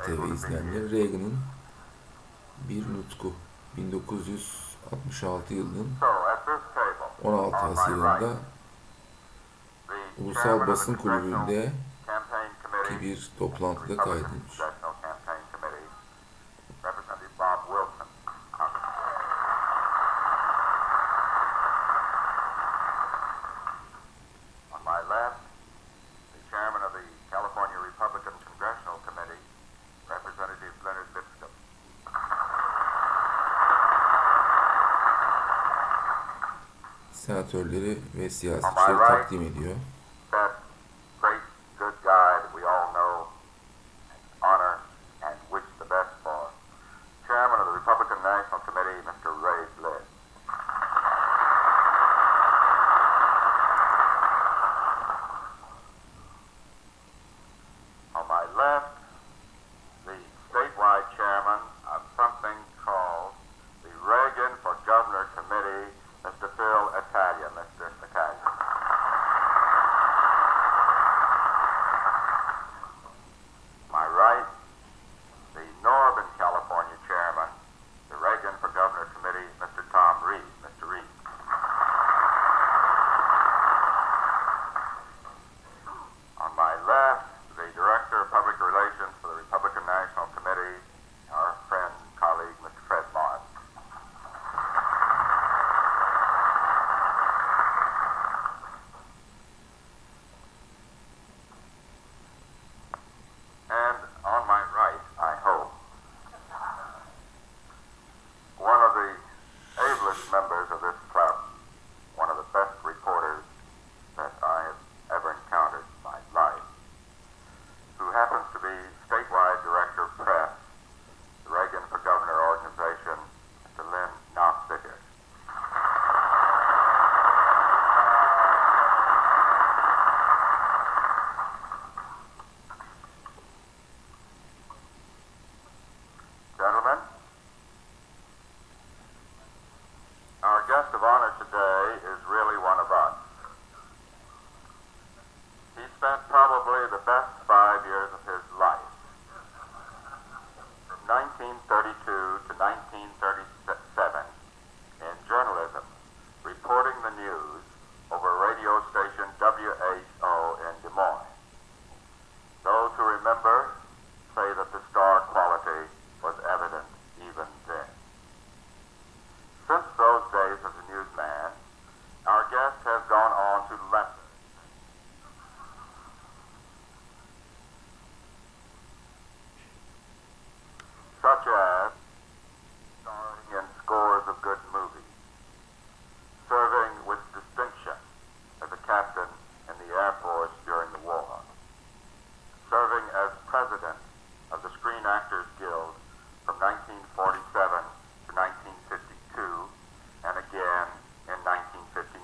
TV izleyenleri, Reagan'ın bir nutku 1966 yılının 16 Haziran'da Ulusal Basın Kulübü'nde ki bir toplantıda kaydedilmiş. Senatörleri ve siyasetçileri takdim ediyor. Guest of honor today is really one of us. He spent probably the best 5 years of his life, from 1932 to 1937, in journalism, reporting the news over radio station WHO in Des Moines. Those who remember say that the star quality was evident even then. Since those days as a newsman, our guest has gone on to lessons. Such as starring in scores of good movies, serving with distinction as a captain in the Air Force during the war, serving as president of the Screen Actors Guild from 1947 to 1952, and again in 1959.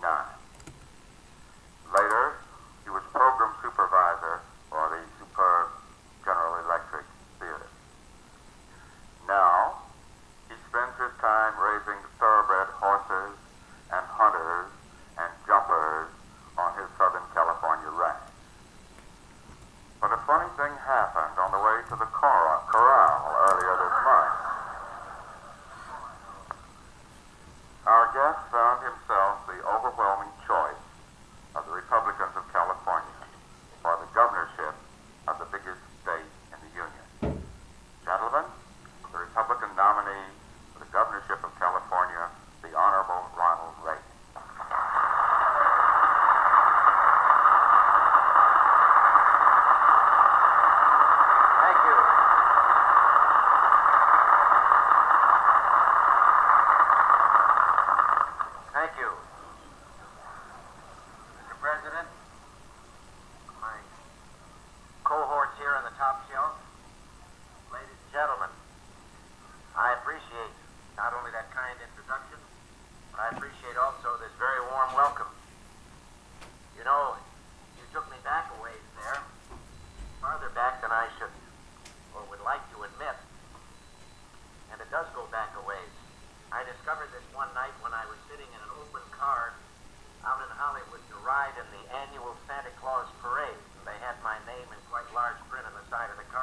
Later, he was program supervisor for the superb General Electric Theater. Now, he spends his time raising thoroughbred horses and hunters and jumpers on his Southern California ranch. But a funny thing happened on the way to the corral earlier this month. Our guest found himself the overwhelming choice of the Republicans of California for the governorship of the biggest state in the Union. Gentlemen, the Republican nominee for the governorship of California, the Honorable Ronald Reagan. Thank you. Thank you. Mr. President, my cohorts here on the top shelf, ladies and gentlemen, I appreciate not only that kind introduction, but I appreciate also this very warm welcome. You know, you took me back a ways there, farther back than I should or would like to admit, and it does go back a ways. I discovered this one night when I was sitting in an open car out in Hollywood to ride in the annual Santa Claus parade. And they had my name in quite large print on the side of the car.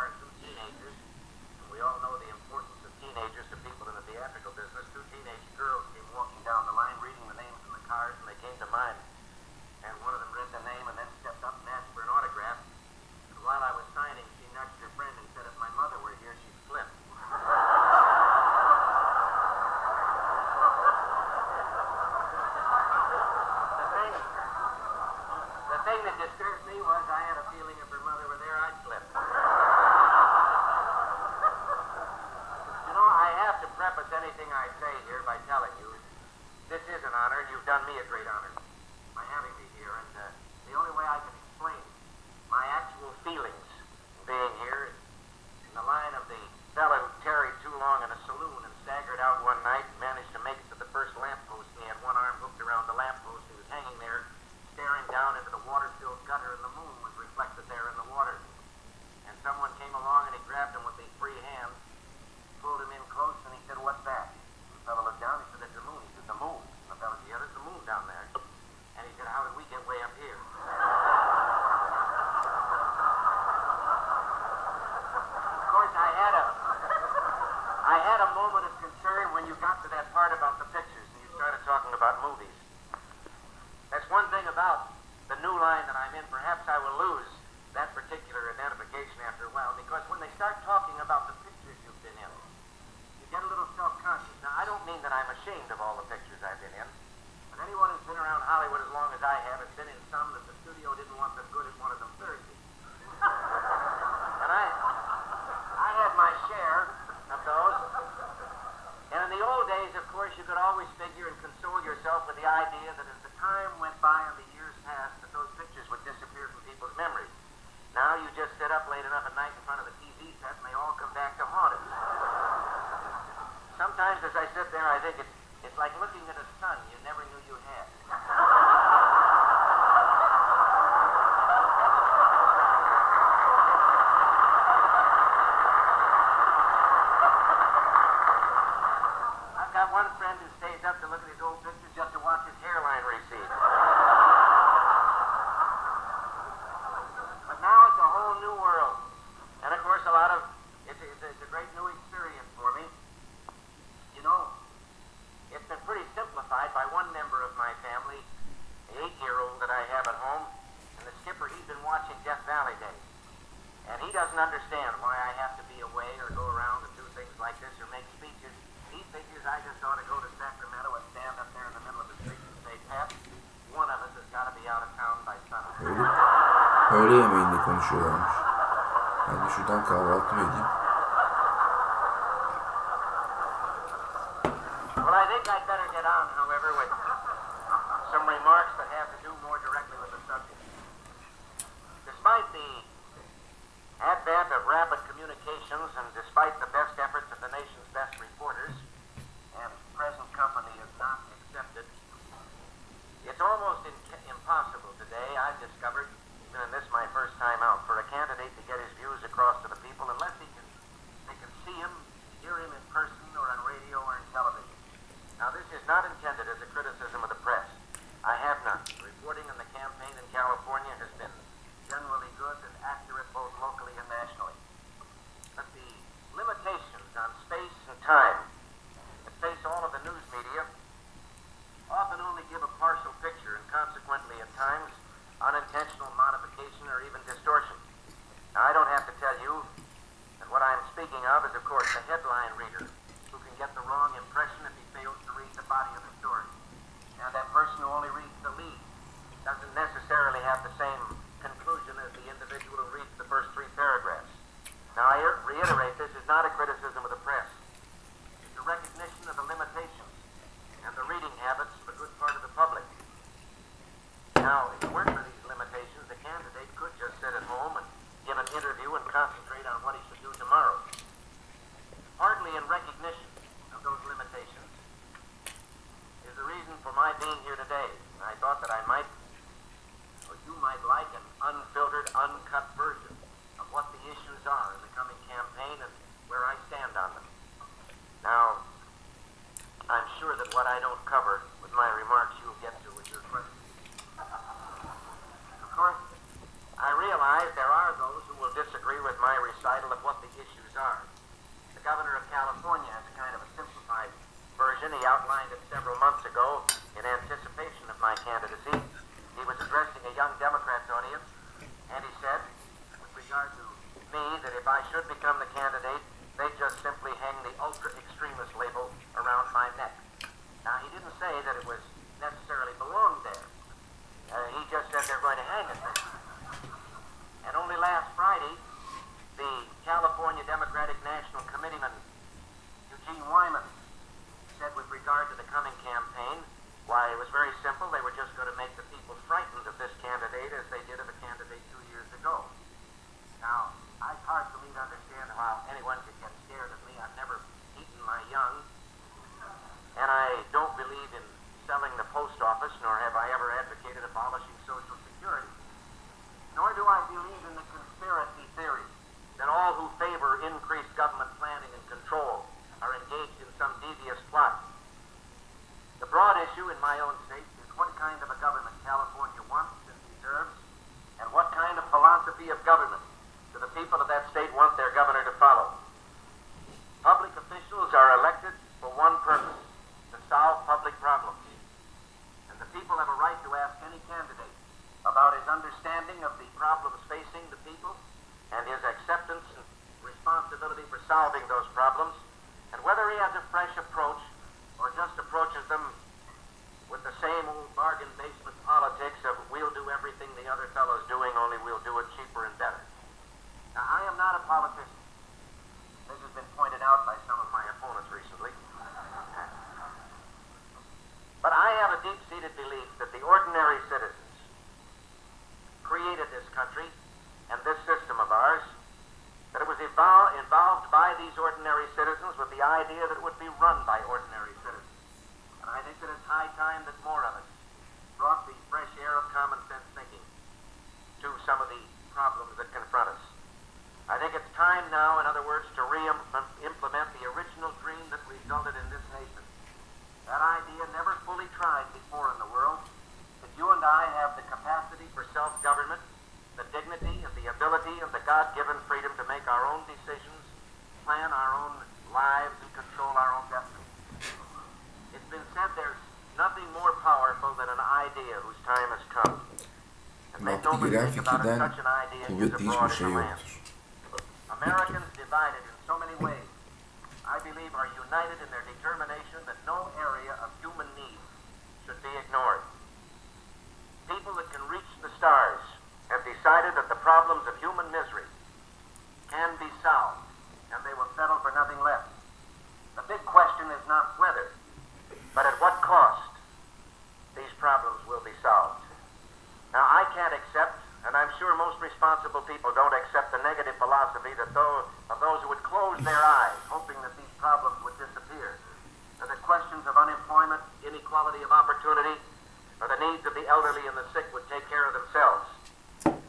me a great honor by having me here, and the only way I can explain my actual feelings being here in the line of the fellow who tarried too long in a saloon and staggered out one night and managed to make it to the first lamppost. He had one arm hooked around the lamppost. He was hanging there, staring down into the water-filled gutter, and the moon was reflected there in the water. And someone came along and he grabbed him with his free hand, pulled him in close, and he said, "What's that?" The fellow looked down. He said, "It's the moon." He said, "The moon?" And the fellow said, "Yeah, there's the moon down there." And he said, "How did we get way up here?" Of course, I had a moment of concern when you got to that part about the pictures and you started talking about movies. That's one thing about the new line that I'm in. Perhaps I will lose that particular identification after a while, because when they start talking about the pictures you've been in, you get a little self-conscious. Now, I don't mean that I'm ashamed of all the pictures I've been in, but anyone who's been around Hollywood as long as I have has been in some that the studio didn't want them good and wanted them Thursday. And I had my share of those. And in the old days, of course, you could always figure and console yourself with the idea that as the time went by and the years passed, that those pictures would disappear from people's memories. Now you just sit up late enough at night in front of the TV set and they all come back to haunt us. Sometimes as I sit there, I think it's like looking at a sun you never knew you had. I've got one friend who stays up to look at his old pictures just to watch his hairline recede. Now it's a whole new world. And of course, it's a great new experience for me. You know, it's been pretty simplified by one member of my family, the 8-year-old that I have at home, and the skipper, he's been watching Death Valley Days. And he doesn't understand why I have to be away or go around and do things like this or make speeches. He figures I just ought to go to Sacramento and stand up there in the middle of the street and say, "Pat, one of us has got to be out of town by sunset." Öğle yemeğinde konuşuyorlarmış. Ben de şuradan kahvaltı edeyim. Well, I think I'd better get on, however, with some remarks that have to do more directly with the subject. Despite the advent of rapid communications and despite the best efforts of the nation's best reporters, and present company is not accepted, it's almost impossible today, I've discovered, even in this my first time out, for a candidate to get his views across to the people unless they can see him, hear him in person or on radio or in television. Now, this is not intended as a criticism of the press. I have none. Reporting in the campaign in California has been generally good and accurate both locally and nationally. But the limitations on space and time that face all of the news media often only give a partial picture and consequently at times unintentional modification or even distortion. Now, I don't have to tell you that what I'm speaking of is, of course, the headline reader who can get the wrong impression if he fails to read the body of the story. Now, that person who only reads the lead doesn't necessarily have the same conclusion as the individual who reads the first 3 paragraphs. Now, I reiterate, this is not a criticism of the press. It's a recognition of the limitations and the reading habits of a good part of the public. Now, if it weren't for these limitations, the candidate could just sit at home and give an interview and concentrate on what he should do tomorrow. Partly in recognition of those limitations is the reason for my being here today. And I thought that I might, or you might like, an unfiltered, uncut version of what the issues are in the coming campaign and where I stand on them. Now, I'm sure that what I don't cover with my remarks you'll get to with your questions. Of course, I realize there are those who will disagree with my recital of what the issues are. The governor of California has a kind of a simplified version. He outlined it several months ago in anticipation of my candidacy. He was addressing a young Democrats audience, and he said, with regard to me, that if I should become the candidate, they just simply hang the ultra-extremist label around my neck. Now, he didn't say that it was necessarily belonged there. He just said they're going to hang it there. And only last Friday, the California Democratic National Committeeman, Eugene Wyman, said with regard to the coming campaign, why, it was very simple. my own state is what kind of a government California wants and deserves, and what kind of philosophy of government do the people of that state want their governor to follow. Public officials are elected for one purpose, to solve public problems. And the people have a right to ask any candidate about his understanding of the problems facing the people and his acceptance and responsibility for solving those problems, and whether he has a fresh approach or just approaches them with the same old bargain basement politics of we'll do everything the other fellow's doing, only we'll do it cheaper and better. Now, I am not a politician. This has been pointed out by some of my opponents recently. But I have a deep-seated belief that the ordinary citizens created this country and this system of ours, that it was involved by these ordinary citizens with the idea that it would be run by ordinary citizens. And I think that it's high time that more of us brought the fresh air of common sense thinking to some of the problems that confront us. I think it's time now, in other words, to re-implement the original dream that resulted in this nation. That idea never fully tried before in the world, that you and I have the capacity for self-government, the dignity and the ability and the God-given freedom to make our own decisions, plan our own lives, and control our own destiny. It's been said there's nothing more powerful than an idea whose time has come. And make no Vakti gelen mistake about it, fikirden such an idea is kuvvetli hiçbir abroad in şey the land. yoktur. Americans divided in so many ways, I believe, are united in their determination that no area of human need should be ignored. People that can reach the stars have decided that the problems of human misery can be solved, and they will settle for nothing less. The big question is not whether, but at what cost these problems will be solved. Now, I can't accept, and I'm sure most responsible people don't accept, the negative philosophy that those who would close their eyes, hoping that these problems would disappear, or that questions of unemployment, inequality of opportunity, or the needs of the elderly and the sick would take care of themselves.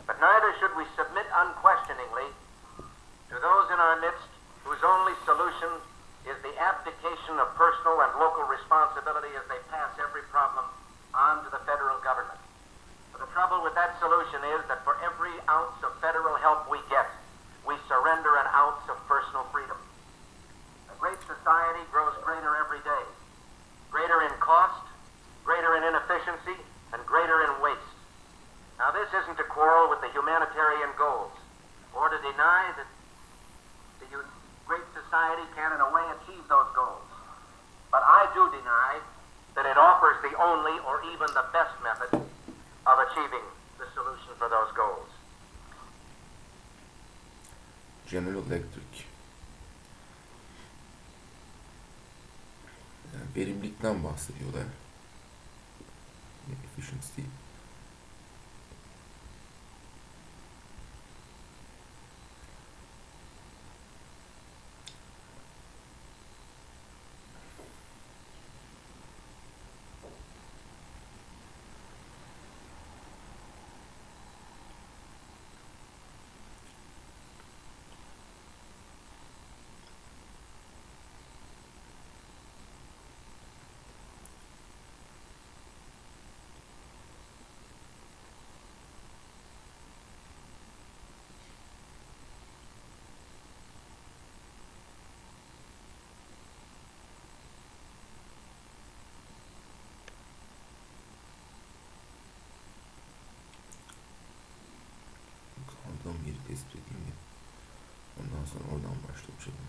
But neither should we submit unquestioningly to those in our midst whose only solution is the abdication of personal and local responsibility as they pass every problem on to the federal government. But the trouble with that solution is that for every ounce of federal help we get, we surrender an ounce of personal freedom. A great society grows greater every day, greater in cost, greater in inefficiency, and greater in waste. Now, this isn't to quarrel with the humanitarian goals, or to deny that the great society can, in a way, achieve those goals. But I do deny that it offers the only or even the best method of achieving the solution for those goals. General Electric. Yani verimlilikten bahsediyorlar. Efficiency. Aldığım yeri tespit edeyim ya. Ondan sonra oradan başlayalım.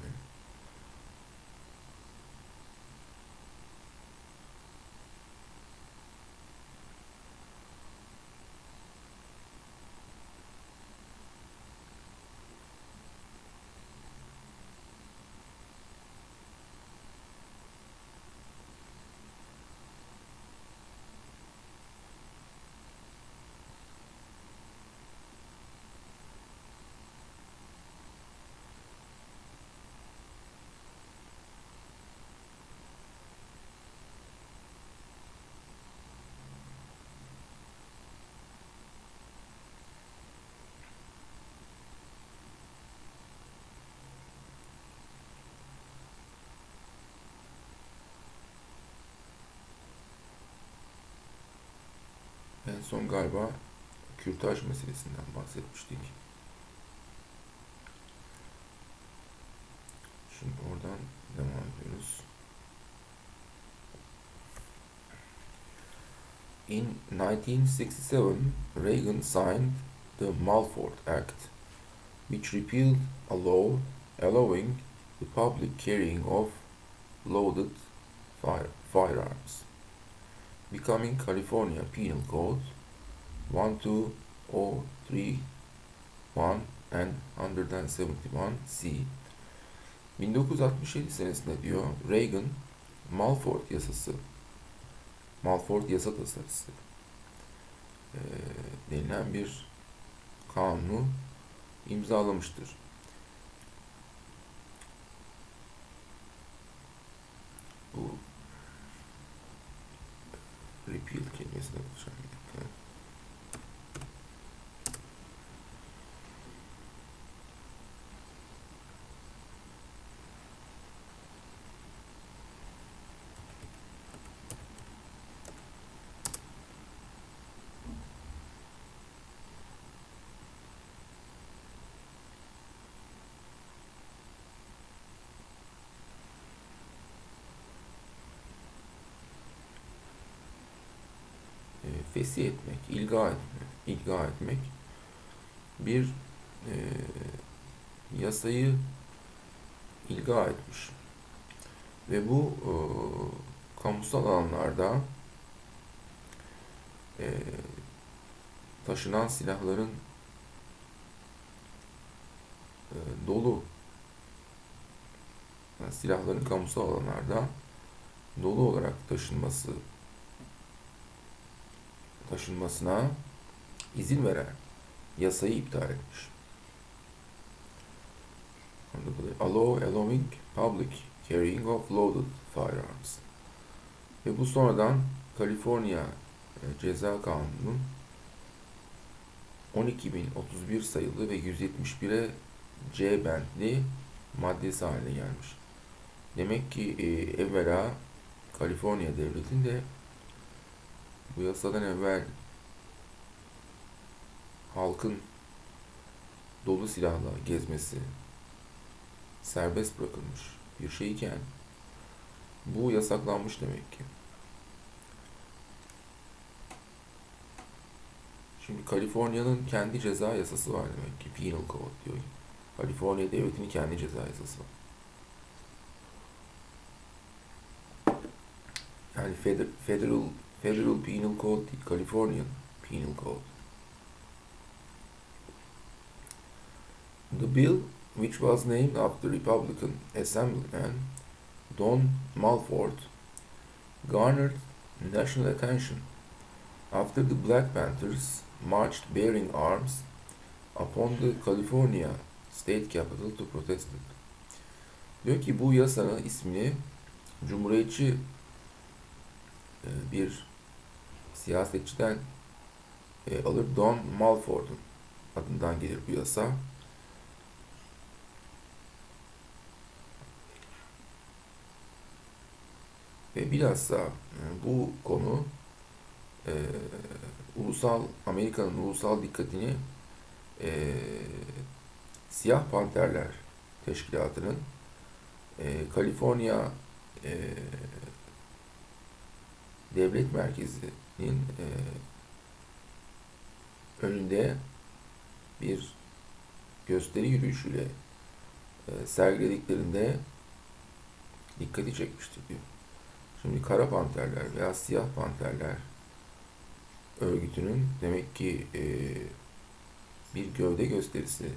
son galiba kürtaj meselesinden bahsetmiştik. Şimdi oradan devam ediyoruz. In 1967, Reagan signed the Mulford Act, which repealed a law allowing the public carrying of loaded firearms, becoming California Penal Code 12031 and 171C. 1967 senesinde diyor Reagan Mulford yasa tasarısı denilen bir kanunu imzalamıştır. Bu repeal kelimesine bulacağım. Fesih etmek, ilga etmek bir yasayı ilga etmiş. Ve bu kamusal alanlarda taşınan silahların silahların kamusal alanlarda dolu olarak taşınmasına izin veren yasayı iptal etmiş. Allowing public carrying of loaded firearms. Ve bu sonradan Kaliforniya Ceza Kanunu'nun 12.031 sayılı ve 171'e C bendli maddesi haline gelmiş. Demek ki evvela Kaliforniya devletinde bu yasadan evvel halkın dolu silahla gezmesi serbest bırakılmış bir şeyken bu yasaklanmış demek ki. Şimdi Kaliforniya'nın kendi ceza yasası var demek ki. Penal Code diyor. Kaliforniya devletinin kendi ceza yasası var. Yani Federal Penal Code değil, Californian Penal Code. The bill, which was named after Republican Assemblyman Don Mulford, garnered national attention after the Black Panthers marched bearing arms upon the California State Capitol to protest it. Diyor ki bu yasanın ismini Cumhuriyetçi bir siyasetçiden alır. Don Mulford'un adından gelir bu yasa. Ve bilhassa bu konu Amerika'nın ulusal dikkatini Siyah Panterler Teşkilatı'nın Kaliforniya Devlet Merkezi'nin önünde bir gösteri yürüyüşüyle sergilediklerinde dikkati çekmiştir diyor. Şimdi Kara Panterler veya Siyah Panterler örgütünün demek ki bir gövde gösterisi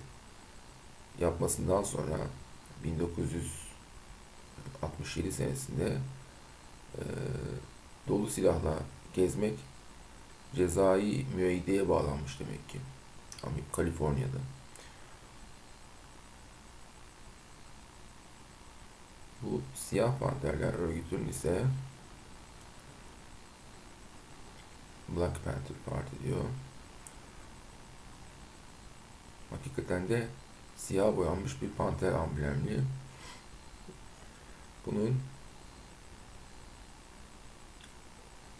yapmasından sonra 1967 senesinde dolu silahla gezmek cezai müeyyideye bağlanmış demek ki Kaliforniya'da. Bu Siyah Panterler örgütünün ise Black Panther Party diyor. Hakikaten de siyah boyanmış bir panter amblemli. Bunun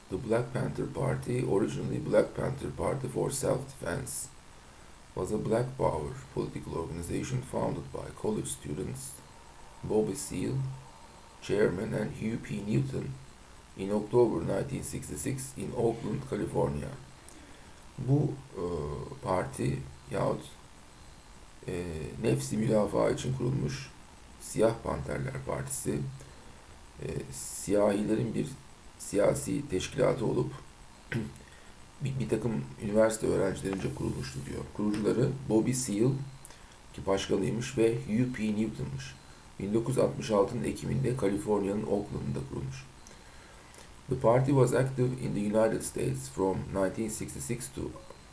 The The Black Panther Party, originally Black Panther Party for Self-Defense, was a Black Power political organization founded by college students Bobby Seale, chairman, and Hugh P. Newton in October 1966 in Oakland, California. Bu parti yahut nefsi müdafaa için kurulmuş Siyah Panterler Partisi, siyahilerin bir siyasi teşkilatı olup bir takım üniversite öğrencilerince kurulmuştu diyor. Kurucuları Bobby Seale ki başkanıymış ve Hugh P. Newton'mış. 1966'nın Ekim'inde Kaliforniya'nın Oakland'ında kurulmuş. The party was active in the United States from 1966 to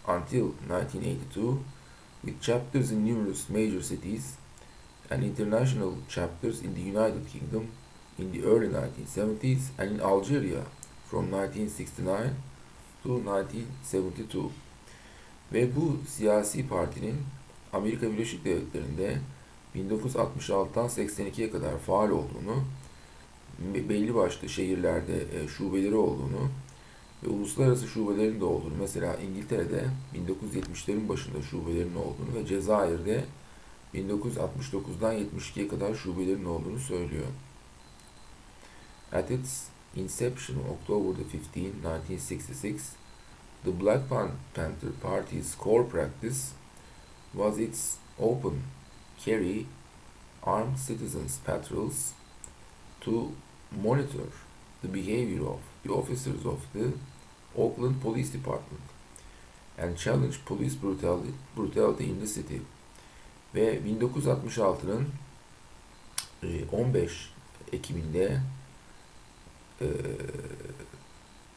until 1982 with chapters in numerous major cities and international chapters in the United Kingdom in the early 1970s and in Algeria from 1969 to 1972. Ve bu siyasi partinin Amerika Birleşik Devletleri'nde 1966'dan 82'ye kadar faal olduğunu, belli başlı şehirlerde şubeleri olduğunu ve uluslararası şubelerin de olduğunu, mesela İngiltere'de 1970'lerin başında şubelerinin olduğunu ve Cezayir'de 1969'dan 72'ye kadar şubelerin olduğunu söylüyor. At its inception, October 15, 1966, the Black Panther Party's core practice was its open carry armed citizens patrols to monitor the behavior of the officers of the Oakland Police Department and challenge police brutality in the city. Ve 1966'nın 15 Ekim'inde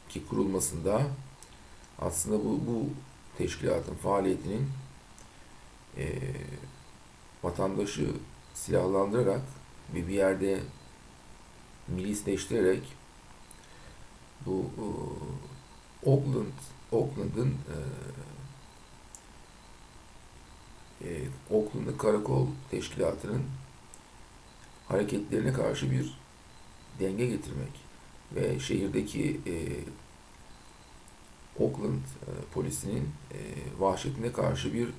ki kurulmasında aslında bu teşkilatın faaliyetinin vatandaşı silahlandırarak ve bir yerde milisleştirerek bu Oakland'ın Oakland'ın karakol teşkilatının hareketlerine karşı bir denge getirmek ve şehirdeki Oakland polisinin vahşetine karşı bir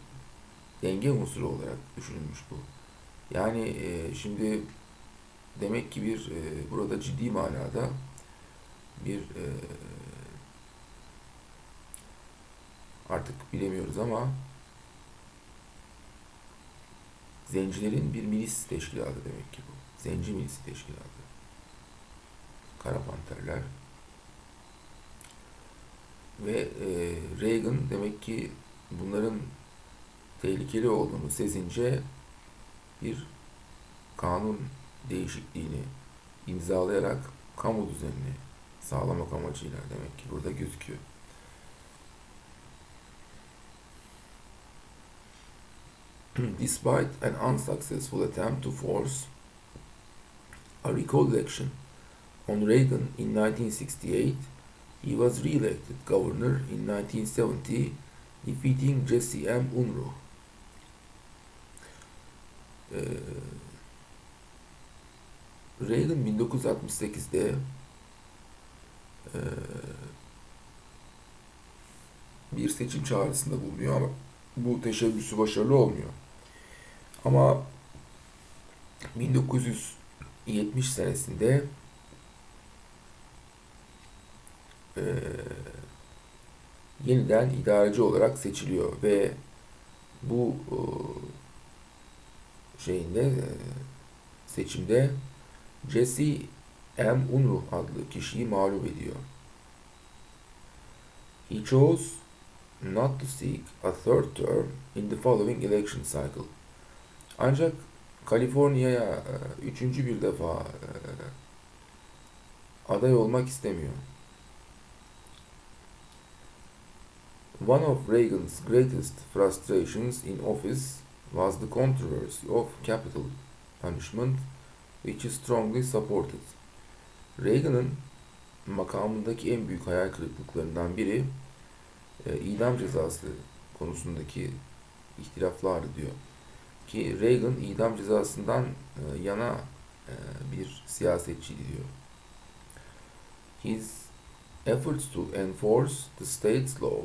denge unsuru olarak düşünülmüş bu. Yani şimdi demek ki burada ciddi manada bir artık bilemiyoruz ama zencilerin bir milis teşkilatı demek ki bu. Zenci milisi teşkilatı. Kara Panterler. Ve Reagan demek ki bunların tehlikeli olduğunu sezince bir kanun değişikliğini imzalayarak kamu düzenini sağlamak amacıyla demek ki burada gözüküyor. Despite an unsuccessful attempt to force a recall election on Reagan in 1968, he was re-elected governor in 1970, defeating Jesse M. Unruh. Reagan 1968'de bir seçim çağrısında bulunuyor ama bu teşebbüsü başarılı olmuyor. Ama 1970 senesinde yeniden idareci olarak seçiliyor ve bu seçimde Jesse M. Unruh adlı kişiyi mağlup ediyor. He chose not to seek a third term in the following election cycle. Ancak Kaliforniya'ya üçüncü bir defa aday olmak istemiyor. One of Reagan's greatest frustrations in office was the controversy of capital punishment, which is strongly supported. Reagan'ın makamındaki en büyük hayal kırıklıklarından biri idam cezası konusundaki ihtilaflardı diyor. Ki Reagan idam cezasından yana bir siyasetçiydi diyor. His Efforts to enforce the state's law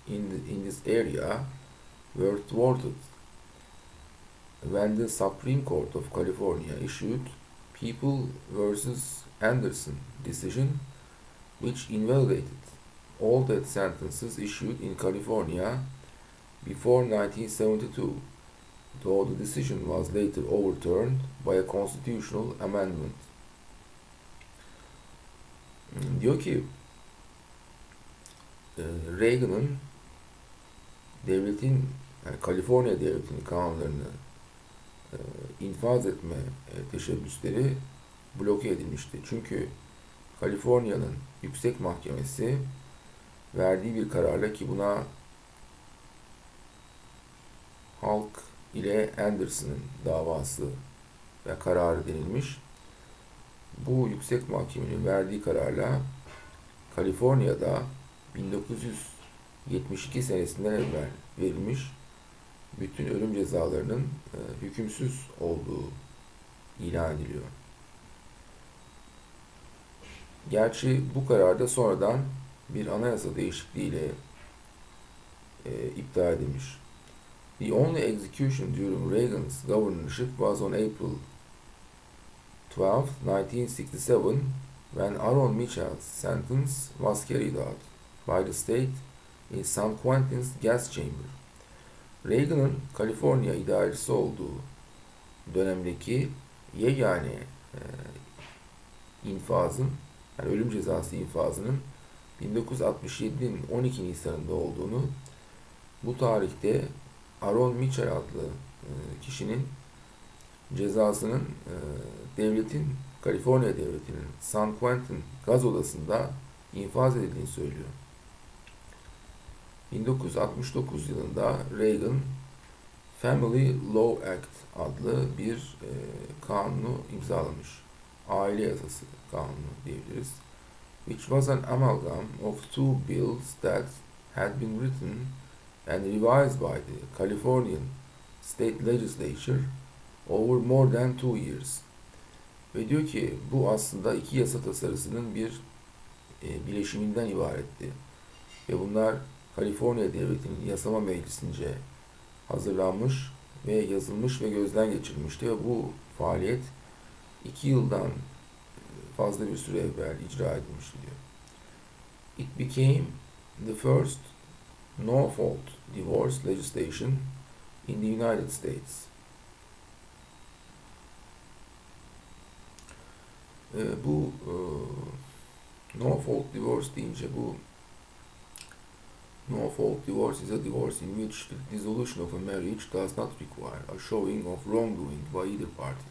in this area were thwarted when the Supreme Court of California issued People versus Anderson decision, which invalidated all death sentences issued in California before 1972, though the decision was later overturned by a constitutional amendment. Diyor ki Reagan'ın devletin, yani Kaliforniya devletinin kanunlarını infaz etme teşebbüsleri bloke edilmişti. Çünkü Kaliforniya'nın yüksek mahkemesi verdiği bir kararla, ki buna Halk ile Anderson'ın davası ve kararı denilmiş. Bu yüksek mahkemenin verdiği kararla Kaliforniya'da 1972 senesinden evvel verilmiş bütün ölüm cezalarının hükümsüz olduğu ilan ediliyor. Gerçi bu karar da sonradan bir anayasa değişikliğiyle iptal edilmiş. The only execution during Reagan's governorship was on April 12, 1967, when Aaron Mitchell's sentence was carried out by the state in San Quentin's gas chamber. Reagan'ın Kaliforniya idarecisi olduğu dönemdeki yegane infazın, yani ölüm cezası infazının 1967'nin 12 Nisan'ında olduğunu, bu tarihte Aaron Mitchell adlı kişinin cezasının Kaliforniya devletinin San Quentin gaz odasında infaz edildiğini söylüyor. 1969 yılında Reagan Family Law Act adlı bir kanunu imzalamış. Aile yasası kanunu diyebiliriz. Which was an amalgam of two bills that had been written and revised by the Californian State Legislature over more than 2 years. Ve diyor ki bu aslında iki yasa tasarısının bir bileşiminden ibaretti. Ve bunlar Kaliforniya Devleti'nin yasama meclisince hazırlanmış ve yazılmış ve gözden geçirilmişti. Ve bu faaliyet 2 yıldan fazla bir süre evvel icra edilmişti diyor. It became the first no-fault divorce legislation in the United States. Bu no-fault divorce deyince, bu no-fault divorce is a divorce in which the dissolution of a marriage does not require a showing of wrongdoing by either party.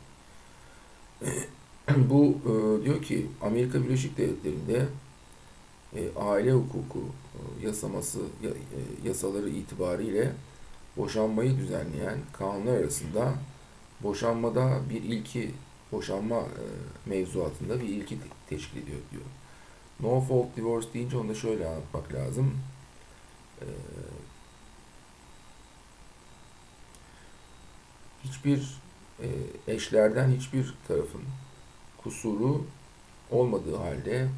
Bu diyor ki Amerika Birleşik Devletleri'nde aile hukuku yasaları itibariyle boşanmayı düzenleyen kanunlar arasında boşanma mevzuatında bir ilki teşkil ediyor diyor. No fault divorce deyince onu da şöyle anlatmak lazım. Hiçbir eşlerden hiçbir tarafın kusuru olmadığı halde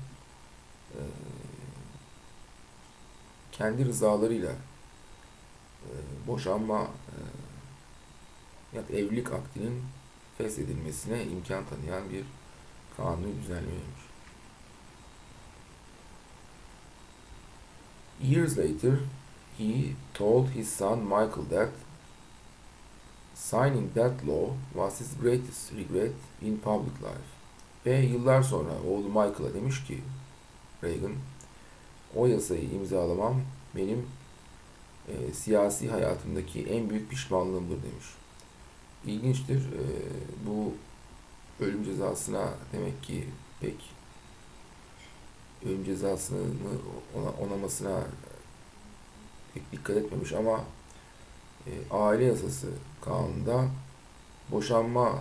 kendi rızalarıyla boşanma ya da evlilik akdinin feshedilmesine imkan tanıyan bir kanunu düzenliyormuş. Years later, he told his son Michael that signing that law was his greatest regret in public life. Ve yıllar sonra oğlu Michael'a demiş ki Reagan, o yasayı imzalamam benim siyasi hayatımdaki en büyük pişmanlığımdır demiş. İlginçtir. Bu ölüm cezasına demek ki pek ölüm cezasını onamasına pek dikkat etmemiş ama aile yasası kanununda boşanma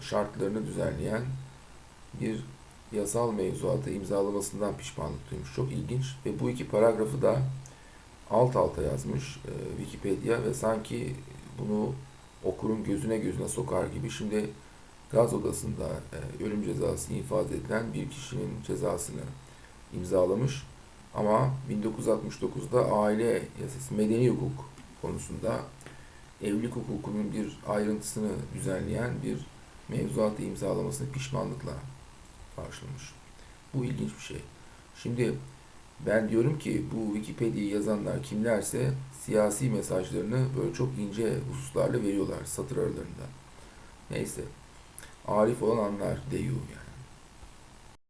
şartlarını düzenleyen bir yasal mevzuatı imzalamasından pişmanlık duymuş. Çok ilginç ve bu iki paragrafı da alt alta yazmış Wikipedia ve sanki bunu okurun gözüne sokar gibi. Şimdi gaz odasında ölüm cezası infaz edilen bir kişinin cezasını imzalamış. Ama 1969'da aile yasası, medeni hukuk konusunda evlilik hukukunun bir ayrıntısını düzenleyen bir mevzuatı imzalamasını pişmanlıkla karşılamış. Bu ilginç bir şey. Şimdi ben diyorum ki bu Wikipedia'yı yazanlar kimlerse siyasi mesajlarını böyle çok ince hususlarla veriyorlar satır aralarında. Neyse. Arif olan anlar deyu yani.